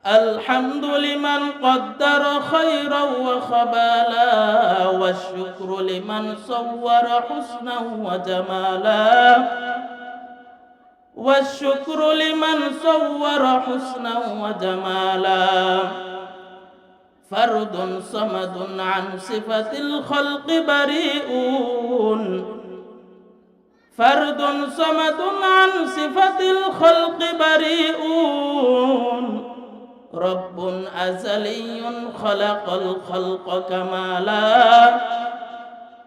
الحمد لمن قدر خيرا وخبالا والشكر لمن صور حسنا وجمالا والشكر لمن صور حسنا وجمالا فرد صمد عن صفة الخلق بريئون فرد صمد عن صفة الخلق بريئون رب أزلي خلق الخلق كمالا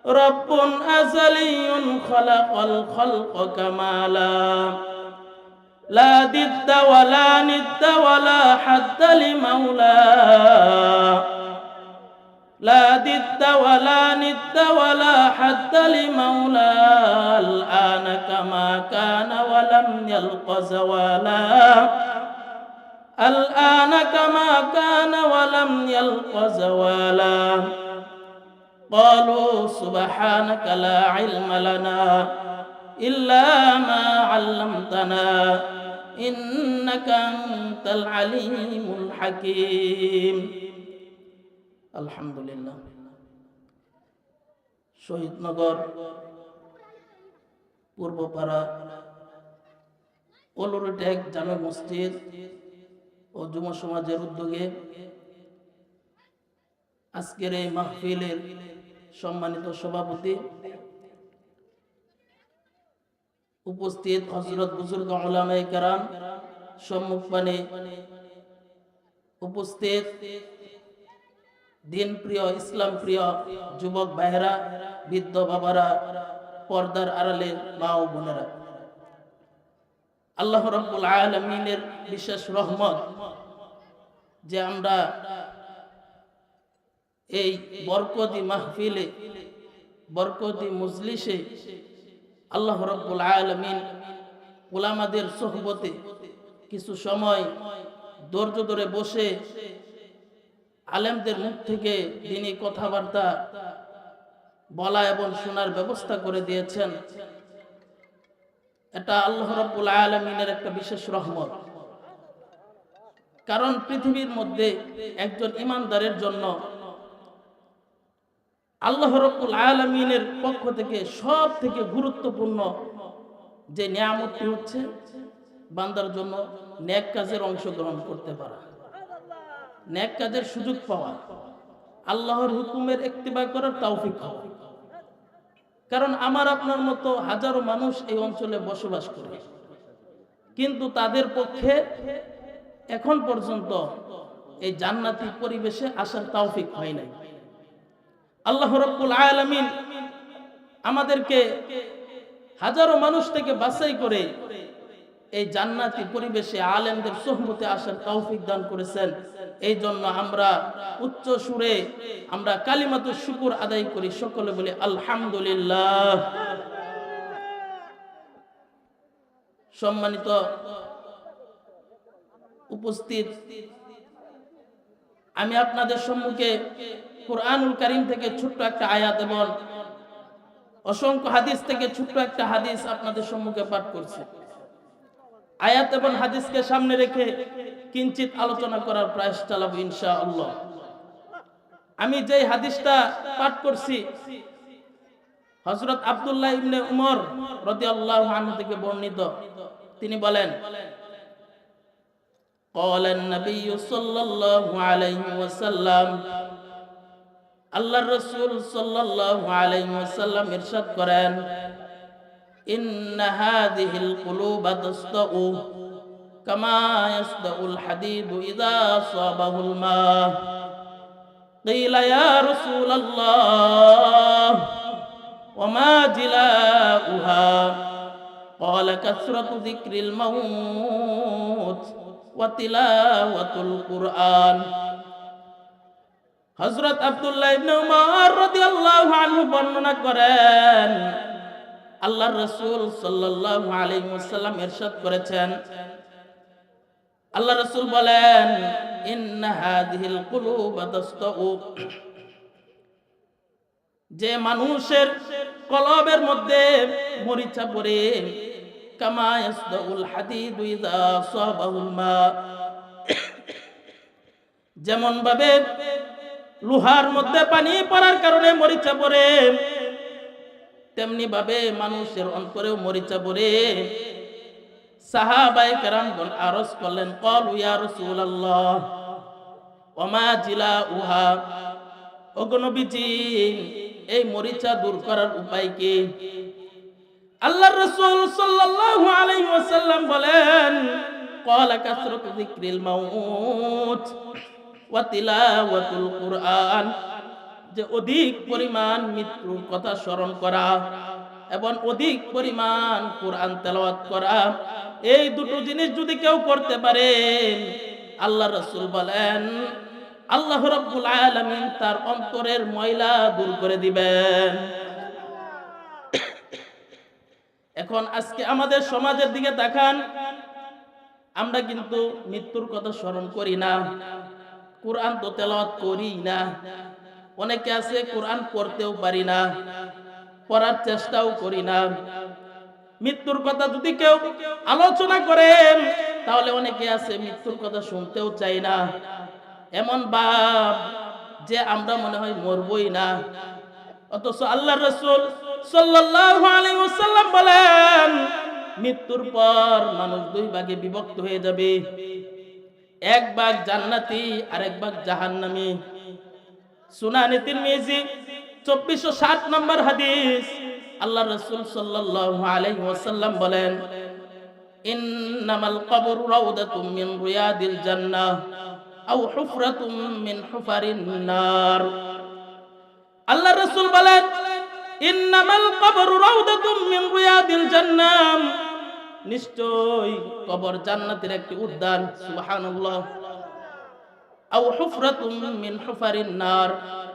رب أزلي خلق الخلق كمالا لا ضد ولا ند ولا حد لمولى لا ضد ولا ند ولا حد لمولى الآن كما كان ولم يلق زوالا الآن كما كان ولم يلق زوالا قالوا سبحانك لا علم لنا إلا ما علمتنا إنك أنت العليم الحكيم الحمد لله শহীদনগর পূর্বপাড়া অলুরটেক জামে মসজিদ ও যুব সমাজের উদ্যোগে আজকের এই মাহফিলের সম্মানিত সভাপতি উপস্থিত হযরত বুজুর্গ উলামায়ে কেরাম সম্মুখপানে উপস্থিত দিন প্রিয় ইসলাম প্রিয় যুবক ভাইয়েরা বৃদ্ধ বাবারা পর্দার আড়ালের মা ও বোনেরা আল্লাহ রাব্বুল আলামিনের বিশেষ রহমত যে আমরা এই বরকতি মাহফিলে বরকতি মজলিসে আল্লাহ রাব্বুল আলামিন উলামাদের সোহবতে কিছু সময় ধৈর্য ধরে বসে আলেমদের মুখ থেকে দ্বীনি কথাবার্তা বলা এবং শোনার ব্যবস্থা করে দিয়েছেন। এটা আল্লাহ রাব্বুল আলামিনের একটা বিশেষ রহমত। কারণ পৃথিবীর মধ্যে একজন ঈমানদারের জন্য আল্লাহ রাব্বুল আলামিনের পক্ষ থেকে সব থেকে গুরুত্বপূর্ণ যে নিয়ামতটি হচ্ছে বান্দার জন্য নেক কাজের অংশগ্রহণ করতে পারা, নেক কাজের সুযোগ পাওয়া, আল্লাহর হুকুমের ইত্তিবা করার তৌফিক হওয়া। কারণ আমার আপনার মতো হাজারো মানুষ এই অঞ্চলে বসবাস করে, কিন্তু তাদের পক্ষে এখন পর্যন্ত এই জান্নাতি পরিবেশে আসার তৌফিক হয় নাই। আল্লাহ রাব্বুল আলামিন আমাদেরকে হাজারো মানুষ থেকে বাছাই করে এই জান্নাতি পরিবেশে আলেমদের সোহবতে আসার তৌফিক দান করেছেন। এই জন্য আমরা উচ্চ সুরে আমরা কালিমাতুশ শুকর আদায় করি, সকলে বলি আলহামদুলিল্লাহ। সম্মানিত উপস্থিত, আমি আপনাদের সম্মুখে কুরআনুল কারীম থেকে ছোট্ট একটা আয়াত এবং অসংখ্য হাদিস থেকে ছোট্ট একটা হাদিস আপনাদের সম্মুখে পাঠ করছি। আয়াত এবং হাদিসকে সামনে রেখে কিঞ্চিত আলোচনা করার প্রয়াস চালাবো ইনশাআল্লাহ। আমি যেই হাদিসটা পাঠ করছি হযরত আব্দুল্লাহ ইবনে উমর রাদিয়াল্লাহু আনহু থেকে বর্ণিত। তিনি বলেন, ক্বালান নবী সাল্লাল্লাহু আলাইহি ওয়াসাল্লাম, আল্লাহর রাসূল সাল্লাল্লাহু আলাইহি ওয়াসাল্লাম ইরশাদ করেন, ইন্না হাযিহিল কুলুবা তাসতাউ কামা ইয়াসদাউল হাদীদু ইযা আসাবাহুল মা। ক্বিলা ইয়া রাসূলাল্লাহ ওয়া মা জিলাউহা? ক্বালা কাসরাতু যিকরিল মাউত ওয়া তিলাওয়াতুল কুরআন। হযরত আব্দুল্লাহ ইবনে উমর রাদিয়াল্লাহু আনহু বর্ণনা করেন, আল্লাহর রাসূল সাল্লাল্লাহু আলাইহি ওয়াসাল্লাম ইরশাদ করেছেন, আল্লাহ রাসূল বলেন, ইন্না হাযিহিল কুলুবা তাসতাউ, যে মানুষের কলবের মধ্যে মরিচা পড়ে, কামা ইয়াসদাউল হাদীদু ইযা আসাবাহুল মা, যেমন ভাবে লোহার মধ্যে পানি পড়ার কারণে মরিচা পড়ে, তেমনি ভাবে মানুষের অন্তরেও মরিচা পড়ে। সাহাবায়ে কেরামগণ আরজ করলেন, ক্বালু ইয়া রাসূলুল্লাহ ওয়া মা জিলাউহা, ওগো নবীজি এই মরিচা দূর করার উপায় কি? আল্লাহর রাসূল সাল্লাল্লাহু আলাইহি ওয়াসাল্লাম বলেন, ক্বালা কাসরাতু যিকরিল মাউত ওয়া তিলাওয়াতুল কুরআন, যে অধিক পরিমাণ মৃত্যুর কথা স্মরণ করা এবং অধিক পরিমাণ কুরআন তেলাওয়াত করা, এই দুটো জিনিস যদি কেউ করতে পারে, আল্লাহ রাসূল বলেন আল্লাহ রাব্বুল আলামিন তার অন্তরের ময়লা দূর করে দিবেন। এখন আজকে আমাদের সমাজের দিকে তাকান, আমরা কিন্তু মৃত্যুর কথা স্মরণ করি না, কুরআন তো তেলাওয়াত করি না। অনেকে আছে কুরআন পড়তেও পারি না, পড়ার চেষ্টাও করি না। মৃত্যুর কথা যদি কেউ আলোচনা করে, তাহলে অনেকে আছে মৃত্যুর কথা শুনতেও চাই না। এমন ভাব যে আমরা মনে হয় মরবই না। অথচ আল্লাহর রাসূল সাল্লাল্লাহু আলাইহি ওয়াসাল্লাম বলেন, মৃত্যুর পর মানুষ দুই ভাগে বিভক্ত হয়ে যাবে, এক ভাগ জান্নাতি আর এক ভাগ জাহান্নামী। সুনানে তিরমিজি 2460 নম্বর হাদিস, আল্লাহর রাসূল সাল্লাল্লাহু আলাইহি ওয়াসাল্লাম বলেন, ইন্নামাল কবরু রাউদাতুম মিন রিয়াদিল জান্নাহ আও হুফরাতুম মিন হুফারিন নার। আল্লাহর রাসূল বলেন, ইন্নামাল কবরু রাউদাতুম মিন রিয়াদিল জান্নাহ, নিশ্চয় কবর জান্নাতের একটি উদ্যান। সুবহানাল্লাহ। আও হুফরাতুম মিন হুফারিন নার,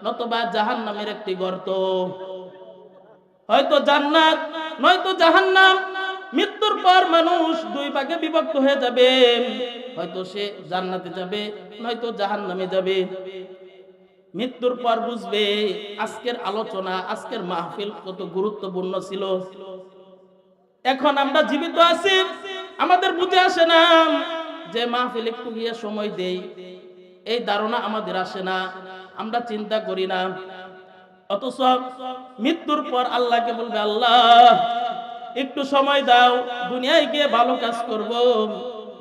নতুবা জাহান্নামের একটি গর্ত। হয়তো জান্নাত নয়তো জাহান্নাম। মৃত্যুর পর মানুষ দুই ভাগে বিভক্ত হয়ে যাবে, হয়তো সে জান্নাতে যাবে নয়তো জাহান্নামে যাবে। মৃত্যুর পর বুঝবে আজকের আলোচনা, আজকের মাহফিল কত গুরুত্বপূর্ণ ছিল। এখন আমরা জীবিত আছি, আমাদের বুঝে আসে না যে মাহফিল একটু গিয়ে সময় দেই, এই ধারণা আমাদের আসে না, আমরা চিন্তা করি না। অথচ মৃত্যুর পর আল্লাহকে বলবে, আল্লাহ একটু সময় দাও, দুনিয়ায় গিয়ে ভালো কাজ করব,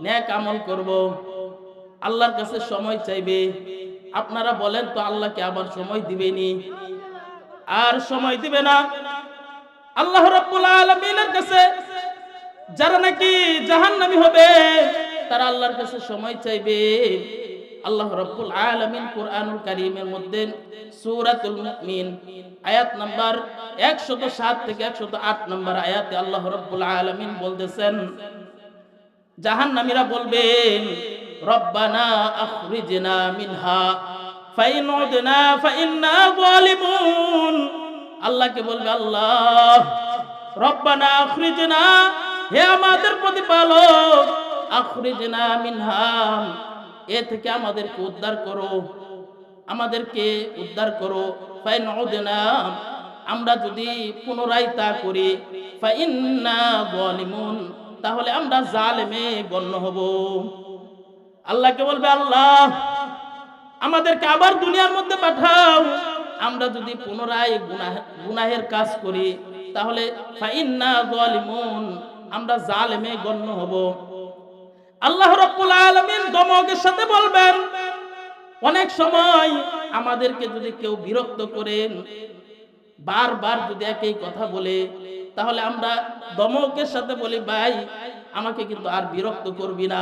নেক আমল করব। আল্লাহর কাছে সময় চাইবে। আপনারা বলেন তো, আল্লাহকে আবার সময় দিবেনি? আর সময় দিবে না। আল্লাহ রাব্বুল আলামিনের কাছে যারা নাকি জাহান্নামী হবে, তারা আল্লাহর কাছে সময় চাইবে। আল্লাহ রাব্বুল আলামিন কুরআনুল কারীমের মধ্যে সূরাতুল মুমিন আয়াত নাম্বার 107 থেকে 108 নম্বর আয়াতে আল্লাহ রাব্বুল আলামিন বলতেছেন, জাহান্নামীরা বলবেন, রব্বানা আখরিজনা মিনহা ফাইন উদনা ফাইন্না যালিমুন। আল্লাহকে বলবে, আল্লাহ রব্বানা আখরিজনা, হে আমাদের প্রতিপালক, আখরিজনা মিনহা, এ থেকে আমাদেরকে উদ্ধার করো, আমাদেরকে উদ্ধার করো। ফাইন উদনা, আমরা যদি পুনরায় তা করি, ফাইন্না যালিমুন, তাহলে আমরা জালেমে গণ্য হব। আল্লাহকে বলবে, আল্লাহ আমাদেরকে আবার দুনিয়ার মধ্যে পাঠাও, আমরা যদি পুনরায় গুনাহের কাজ করি, তাহলে ফাইন্না যালিমুন, আমরা জালেমে গণ্য হব। আল্লাহ রাব্বুল আলামিন দমকের সাথে বলবেন। অনেক সময় আমাদেরকে যদি কেউ বিরক্ত করেন, বারবার যদি একই কথা বলে, তাহলে আমরা দমকের সাথে বলি, ভাই আমাকে কিন্তু আর বিরক্ত করবি না,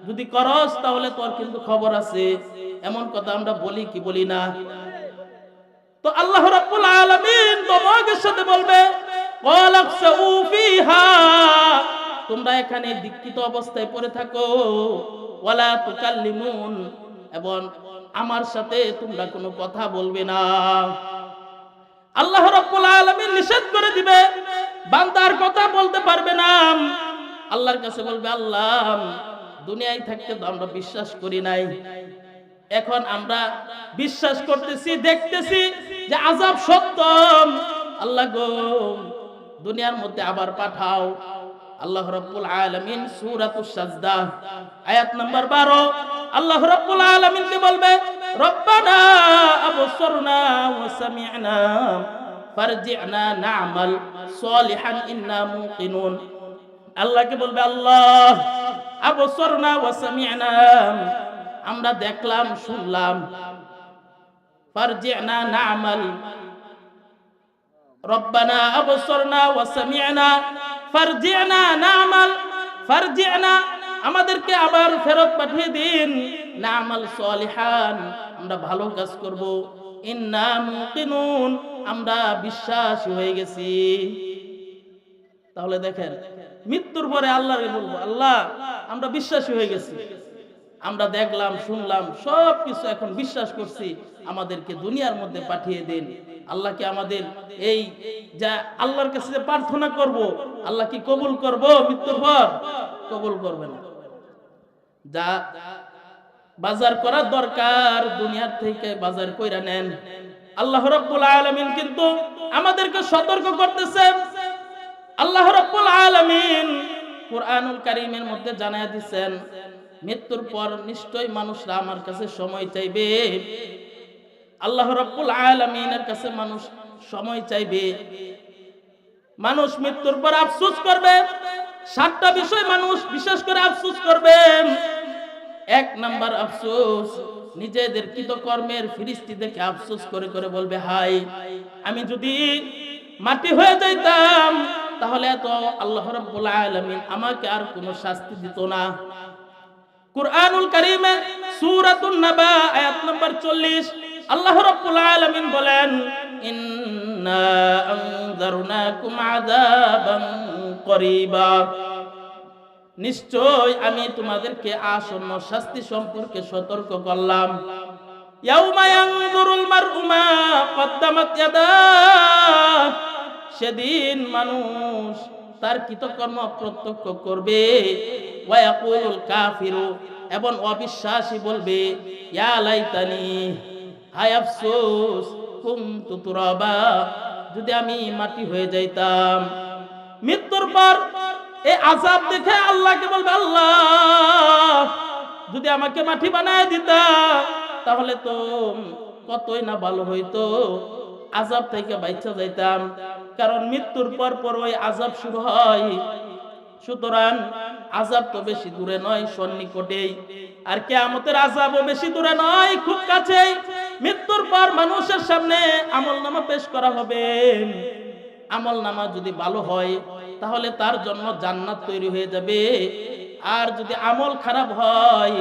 যদি করস তাহলে তোর কিন্তু খবর আছে। এমন কথা আমরা বলি কি বলি না? তো আল্লাহ রাব্বুল আলামিন দমকের সাথে বলবে, ওয়ালাকসু ফিহা, তোমরা এখানে দীক্ষিত অবস্থায় পড়ে থাকো, ওয়ালা তুকাল্লিমুন, এবং আমার সাথে তোমরা কোনো কথা বলবে না। আল্লাহ রাব্বুল আলামিন নিষেধ করে দিবে, বান্দার কথা বলতে পারবে না। আল্লাহর কাছে বলবে, আল্লাহ দুনিয়ায় থাকতে তো আমরা বিশ্বাস করি নাই, এখন আমরা বিশ্বাস করতেছি, দেখতেছি যে আযাব সত্য। আল্লাহ গো, দুনিয়ার মধ্যে আবার পাঠাও। আল্লাহ রাব্বুল আলামিন সূরাতুস সাজদা আয়াত নাম্বার 12 আল্লাহ রাব্বুল আলামিনকে বলবে রব্বানা আবসারনা ওয়া সামি'না ফারজি'না না'মাল সালিহান ইন্না মুকিনুন। আল্লাহকে বলবে আল্লাহ আবসারনা ওয়া সামি'না, আমরা দেখলাম শুনলাম, ফারজি'না না'মাল, রব্বানা আবসারনা ওয়া সামি'না ফারজি'না না'মাল, ফারজি'না আমাদেরকে আবার ফেরত পাঠিয়ে দিন, না'মাল সালিহান আমরা ভালো কাজ করব, ইন্না মুকিনুন আমরা বিশ্বাসী হয়ে গেছি। তাহলে দেখেন মৃত্যুর পরে আল্লাহকে বলবো আল্লাহ আমরা বিশ্বাসী হয়ে গেছি, আমরা দেখলাম শুনলাম সব কিছু এখন বিশ্বাস করছি, আমাদেরকে দুনিয়ার মধ্যে পাঠিয়ে দিন। আল্লাহকে আমাদের এই যা আল্লাহর কাছে যে প্রার্থনা করব আল্লাহ কি কবুল করব? মৃত্যুর পর কবুল করবে না। যা বাজার করার দরকার দুনিয়ার থেকে বাজার কইরা নেন। আল্লাহ রাব্বুল আলামিন কিন্তু আমাদেরকে সতর্ক করতেছেন। আল্লাহ রাব্বুল আলামিন কুরআনুল কারীমের মধ্যে জানায়া দিবেন মৃত্যুর পর নিশ্চয়ই মানুষরা আমার কাছে সময় চাইবে। আল্লাহ রাব্বুল আলামিনের কাছে মানুষ সময় চাইবে। মানুষ মৃত্যুর পর আফসোস করবে। 7টা বিষয় মানুষ বিশেষ করে আফসোস করবে। 1 নাম্বার আফসোস, নিজেদের কৃতকর্মের ফিরিস্তি দেখে আফসোস করে করে বলবে হায় আমি যদি মাটি হয়ে যাইতাম তাহলে তো আল্লাহ রাব্বুল আলামিন আমাকে আর কোনো শাস্তি দিত না। কুরআনুল কারীমে সূরাতুন নাবা আয়াত নাম্বার 40 আল্লাহ রাব্বুল আলামিন বলেন ইন্না আনযারনাকুম আযাবান করিবা, নিশ্চয় আমি তোমাদেরকে আসন্ন শাস্তি সম্পর্কে সতর্ক করলাম। ইয়াউমা ইয়ানজুরুল মার'উ মা কদ্দামাত ইয়াদাহ, সেদিন মানুষ তার কৃতকর্ম প্রত্যক্ষ করবে। ওয়া ইয়াকুলুল কাফিরু, এবং অবিশ্বাসী বলবে ইয়া লাইতানি, হায় আফসোস, কুনতু তুরাবা, যদি আমি মাটি হয়ে যাইতাম। মৃত্যুর পর এই আযাব দেখে আল্লাহকে বলবে আল্লাহ যদি আমাকে মাটি বানায় দিতা তাহলে তো কতই না ভালো হইতো, আযাব থেকে বাঁচা যাইতাম। কারণ মৃত্যুর পর পর ওই আযাব শুরু হয়। সুতরাং আযাব তো বেশি দূরে নয়, সন্নিকটেই। আর কিয়ামতের আযাবও বেশি দূরে নয়, খুব কাছেই। মৃত্যুর পর মানুষের সামনে আমলনামা পেশ করা হবে। আমলনামা যদি ভালো হয় তাহলে তার জন্য জান্নাত তৈরি হয়ে যাবে, আর যদি আমল খারাপ হয়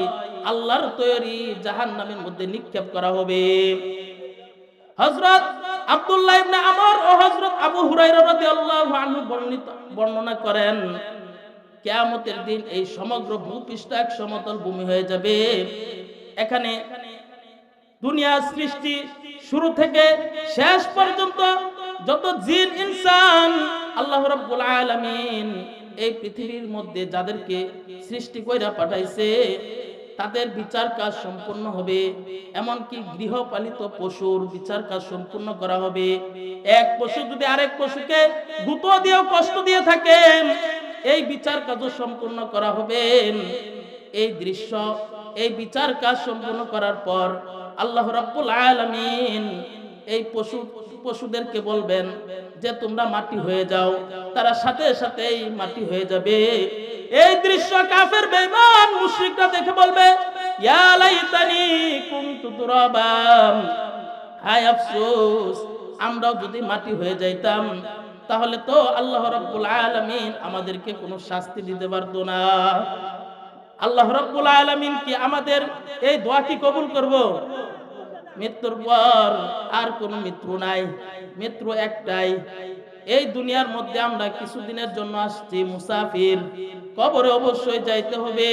আল্লাহর তৈরি জাহান্নামের মধ্যে নিক্ষেপ করা হবে। হযরত আব্দুল্লাহ ইবনে আমর ও হযরত আবু হুরায়রা রাদিয়াল্লাহু আনহু বর্ণনা করেন কিয়ামতের দিন এই সমগ্র ভূপৃষ্ঠ এক সমতল ভূমি হয়ে যাবে। এখানে দুনিয়ার সৃষ্টি শুরু থেকে শেষ পর্যন্ত যত জিন ইনসান আল্লাহ রাব্বুল আলামিন এই পৃথিবীর মধ্যে যাদেরকে সৃষ্টি কইরা পাঠাইছে তাদের বিচার কাজ সম্পূর্ণ হবে। এমনকি গৃহপালিত পশুর বিচার কাজ সম্পূর্ণ করা হবে। এক পশু যদি আরেক পশুকে গুঁতো দিয়ে কষ্ট দিয়ে থাকে এই বিচার কাজও সম্পূর্ণ করা হবে। এই দৃশ্য, এই বিচার কাজ সম্পূর্ণ করার পর আল্লাহ রাব্বুল আলামিন এই পশুদেরকে বলবেন যে তোমরা মাটি হয়ে যাও, তারা সাথে সাথেই মাটি হয়ে যাবে। এই দৃশ্য কাফের বেঈমান মুশরিকরা দেখে বলবে ইয়া লাইতানি কুনতু তুরাবা, হায় আফসোস আমরাও যদি মাটি হয়ে যাইতাম তাহলে তো আল্লাহ রাব্বুল আলামিন আমাদেরকে কোনো শাস্তি দিতে পারতো না। আল্লাহ রাব্বুল আলামিন কি আমাদের এই দোয়া কি কবুল করব? মৃত্যুর পর আর কোনো মৃত্যু নাই, মৃত্যু একটাই। এই দুনিয়ার মধ্যে আমরা কিছুদিনের জন্য আসছি মুসাফির, কবরে অবশ্যই যাইতে হবে।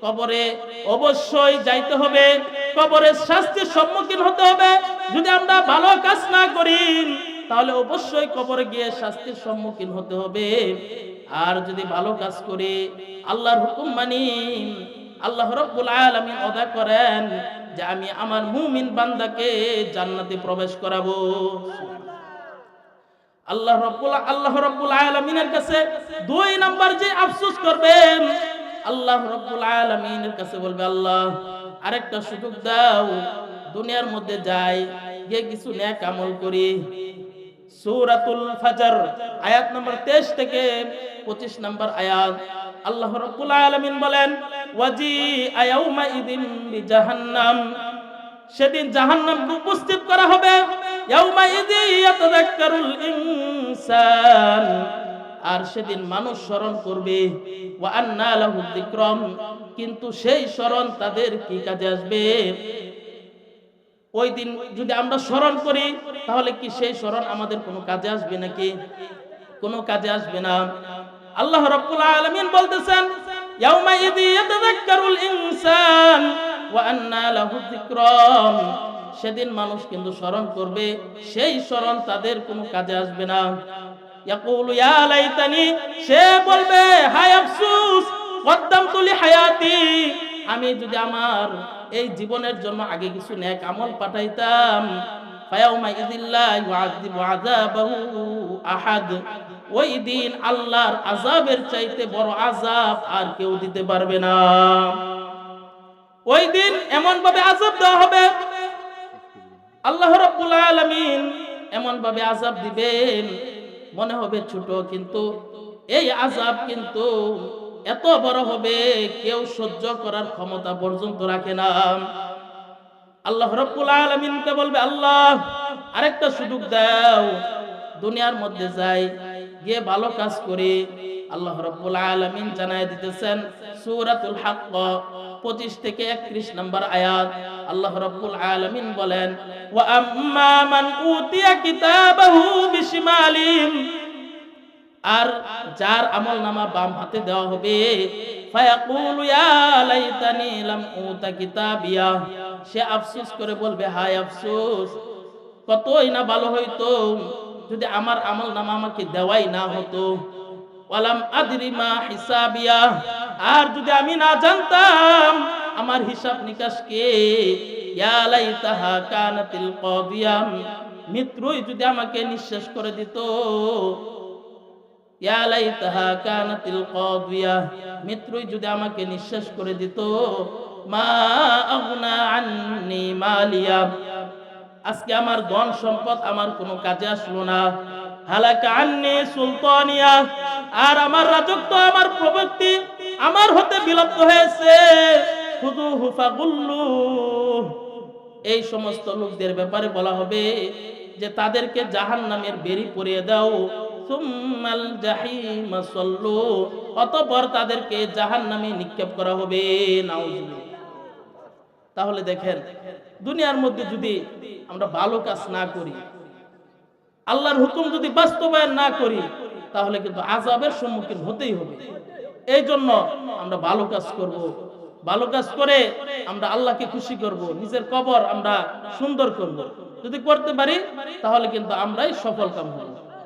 কবরে অবশ্যই যাইতে হবে, কবরের শাস্তির সম্মুখীন হতে হবে। যদি আমরা ভালো কাজ না করি তাহলে অবশ্যই কবরে গিয়ে শাস্তির সম্মুখীন হতে হবে। আর যদি ভালো কাজ করি আল্লাহর হুকুম মানি, আল্লাহ রাব্বুল আলামিন ওয়াদা করেন যে আমি আমার মুমিন বান্দাকে জান্নাতে প্রবেশ করাবো। আল্লাহ রাব্বুল আলামিনের কাছে 2 নাম্বার যে আফসোস করবেন আল্লাহ রাব্বুল আলামিনের কাছে বলবে, আল্লাহ আরেকটা সুযোগ দাও, দুনিয়ার মধ্যে যাই, গিয়ে কিছু নেক আমল করি। সূরাতুল ফাজর আয়াত নম্বর 23 থেকে 25 নম্বর আয়াত, আল্লাহ রাব্বুল আলামিন বলেন, ওয়াজি আয়াউমা ইদিন বিজাহান্নাম, সেদিন জাহান্নামকে উপস্থিত করা হবে। ইয়াউমা ইযি ইয়াতাযাক্কারুল ইনসান, আর সেদিন মানুষ স্মরণ করবে। ওয়া আন্না লাহু যিকরাম, কিন্তু সেই স্মরণ তাদের কি কাজে আসবে? ওই দিন যদি আমরা স্মরণ করি, তাহলে কি সেই স্মরণ আমাদের কোনো কাজে আসবে নাকি? কোনো কাজে আসবে না। আল্লাহ রাব্বুল আলামিন বলতেছেন, ইয়াউমা ইযি ইয়াতাযাক্কারুল ইনসান ওয়া আন্না লাহু যিকরাম, সেদিন মানুষ কিন্তু স্মরণ করবে, সেই স্মরণ তাদের কোনো কাজে আসবে না। ইয়াকুলু ইয়া লাইতানি, সে বলবে হায় আফসোস, কদ্দামতু লি হায়াতি, আমি যদি আমার এই জীবনের জন্য আগে কিছু নেক আমল পাঠাইতাম। ফায়াউমা ইযিল্লা ইউআযিবু আযাবাহু আহাদ, ওই দিন আল্লাহর আযাবের চাইতে বড় আযাব আর কেউ দিতে পারবে না। ওই দিন এমন ভাবে আযাব দেওয়া হবে, আল্লাহ রাব্বুল আলামিন এমন ভাবে আযাব দিবেন, মনে হবে ছোট, কিন্তু এই আযাব কিন্তু এত বড় হবে কেউ সহ্য করার ক্ষমতা পর্যন্ত রাখে না। আল্লাহ রাব্বুল আলামিনকে বলবে, আল্লাহ আরেকটা সুযোগ দাও, দুনিয়ার মধ্যে যাই, গিয়ে ভালো কাজ করি। আল্লাহ রাব্বুল আলামিন জানায় দিতেছেন সূরাতুল হাক্ক 25 থেকে 31 নম্বর আয়াত, আল্লাহ রাব্বুল আলামিন বলেন, ওয়া আম্মা মান উতিয়া কিতাবাহু বিশিমালিম, আর যার আমলনামা বাম হাতে দেওয়া হবে, ফায়াকুলু ইয়া লাইতানি লাম উতা কিতাবিয়া, সে আফসোস করে বলবে হায় আফসোস, কতই না ভালো হইতো যদি আমার আমলনামা আমাকে দেওয়াই না হতো। ওয়ালাম আদরি মা হিসাবিয়া, আর যদি আমি না জানতাম আমার হিসাব নিকাশ কে। ইয়া লাইতাহা কানাতিল কাদিয়াম, মৃত্যুই যদি আমাকে নিঃশেষ করে দিত। ইয়া লাইতাহা কানাতিল কাদিয়া, মৃত্যুই যদি আমাকে নিঃশেষ করে দিত। মা আগনা আন্নি মালিয়া, আজকে আমার ধন সম্পদ আমার কোনো কাজে আসলো না। হালাকা আন্নি সুলতানিয়া, আর আমার রাজত্ব আমার প্রভুত্ব আমার হতে বিলুপ্ত হয়েছে। খুযুহু ফাগুল্লু, এই সমস্ত লোকদের ব্যাপারে বলা হবে যে তাদেরকে জাহান্নামের বেড়ি পরিয়ে দাও। সুম্মাল জাহিম সাল্লু, অতঃপর তাদেরকে জাহান্নামে নিক্ষেপ করা হবে। নাউজুবিল্লাহ। তাহলে দেখেন, দুনিয়ার মধ্যে যদি আমরা ভালো কাজ না করি, আল্লাহর হুকুম যদি বাস্তবায়ন না করি, তাহলে কিন্তু আযাবের সম্মুখীন হতেই হবে। এই জন্য আমরা ভালো কাজ করব, ভালো কাজ করে আমরা আল্লাহকে খুশি করব, নিজের কবর আমরা সুন্দর করব। যদি করতে পারি তাহলে কিন্তু আমরাই সফল কাম হব।